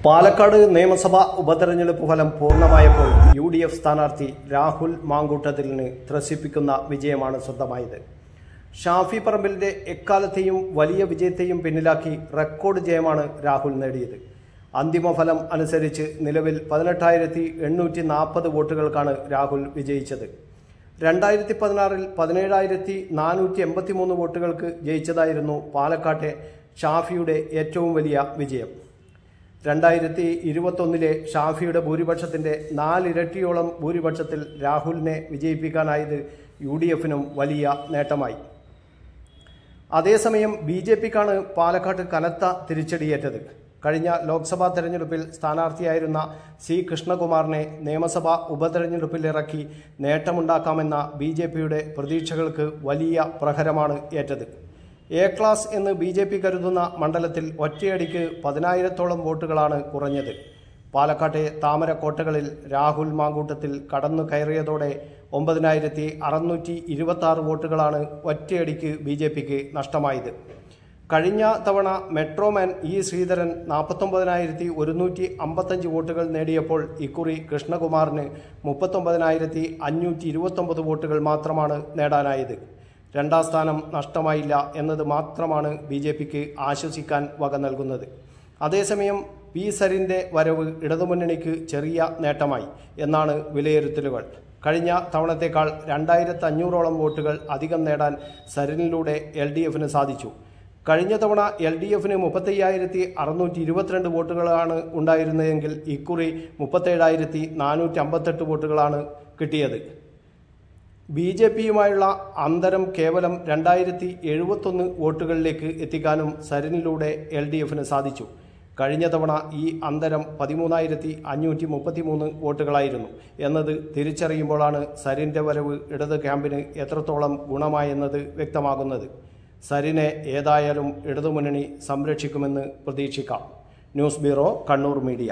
പാലക്കാട് നിയമസഭാ ഉപതെരഞ്ഞെടുപ്പ് ഫലം പൂർണ്ണമായപ്പോൾ UDF സ്ഥാനാർത്ഥി രാഹുൽ മാങ്കൂട്ടത്തിലിന് ത്രസിപ്പിക്കുന്ന വിജയമാണ് സ്വന്തമായത്. ഷാഫി പറമ്പിലിന്റെ എക്കാലത്തെയും വലിയ വിജയത്തെയും പിന്നിലാക്കി റെക്കോർഡ് ജയമാണ് രാഹുൽ നേടിയത്. അന്തിമ ഫലം അനുസരിച്ച് നിലവിൽ 18,840 വോട്ടുകൾക്കാണ് രാഹുൽ വിജയിച്ചത്. 2016-ൽ 17,483 വോട്ടുകൾക്ക് ജയിച്ചതായിരുന്നു പാലക്കാട്ടെ ഷാഫിയുടെ ഏറ്റവും വലിയ വിജയം. 2021-ലെ ഷാഫിയുടെ ഭൂരിപക്ഷത്തിന്റെ 4 ഇരട്ടിയോളം ഭൂരിപക്ഷത്തിൽ രാഹുലിനെ വിജയിപ്പിക്കാനായത് UDFനും വലിയ നേട്ടമായി. അതേസമയം BJPക്കാണ് പാലക്കാട്ട് കനത്ത തിരിച്ചടിയേറ്റത്. കഴിഞ്ഞ ലോക്സഭാ തെരഞ്ഞെടുപ്പിൽ സ്ഥാനാർത്ഥിയായിരുന്ന C. കൃഷ്ണകുമാറിനെ നിയമസഭാ ഉപതെരഞ്ഞെടുപ്പിലിറക്കി നേട്ടമുണ്ടാക്കാമെന്ന BJPയുടെ പ്രതീക്ഷകൾക്ക് വലിയ പ്രഹരമാണ് ഏറ്റത്. A ക്ലാസ് എന്ന് BJP കരുതുന്ന മണ്ഡലത്തിൽ ഒറ്റയടിക്ക് 10,000-ഓളം വോട്ടുകളാണ് കുറഞ്ഞത്. പാലക്കാട്ടെ താമരക്കോട്ടകളിൽ രാഹുൽ മാങ്കൂട്ടത്തിൽ കടന്നു കയറിയതോടെ 9,626 വോട്ടുകളാണ് ഒറ്റയടിക്ക് BJPക്ക് നഷ്ടമായത്. കഴിഞ്ഞ തവണ മെട്രോമാൻ E. ശ്രീധരൻ 49,155 വോട്ടുകൾ നേടിയപ്പോൾ ഇക്കുറി കൃഷ്ണകുമാറിന് 39,529 വോട്ടുകൾ മാത്രമാണ് നേടാനായത്. രണ്ടാം സ്ഥാനം നഷ്ടമായില്ല എന്നത് മാത്രമാണ് BJPക്ക് ആശ്വസിക്കാൻ വക നൽകുന്നത്. അതേസമയം P. സരിന്റെ വരവ് ഇടതുമുന്നണിക്ക് ചെറിയ നേട്ടമായി എന്നാണ് വിലയിരുത്തലുകൾ. കഴിഞ്ഞ തവണത്തേക്കാൾ 2,500-ഓളം വോട്ടുകൾ അധികം നേടാൻ സരിനിലൂടെ LDFന് സാധിച്ചു. കഴിഞ്ഞ തവണ LDFന് 35,622 വോട്ടുകളാണ് ഉണ്ടായിരുന്നതെങ്കിൽ ഇക്കുറി 37,458 വോട്ടുകളാണ് കിട്ടിയത്. BJPയുമായുള്ള അന്തരം കേവലം 2,071 വോട്ടുകളിലേക്ക് എത്തിക്കാനും സരിനിലൂടെ LDFന് സാധിച്ചു. കഴിഞ്ഞ തവണ ഈ അന്തരം 13,533 വോട്ടുകളായിരുന്നു എന്നത് തിരിച്ചറിയുമ്പോഴാണ് സരിന്റെ വരവ് ഇടത് ക്യാമ്പിന് എത്രത്തോളം ഗുണമായെന്നത് വ്യക്തമാകുന്നത്. സരിനെ ഏതായാലും ഇടതുമുന്നണി സംരക്ഷിക്കുമെന്ന് പ്രതീക്ഷിക്കാം. News bureau, Kannur media.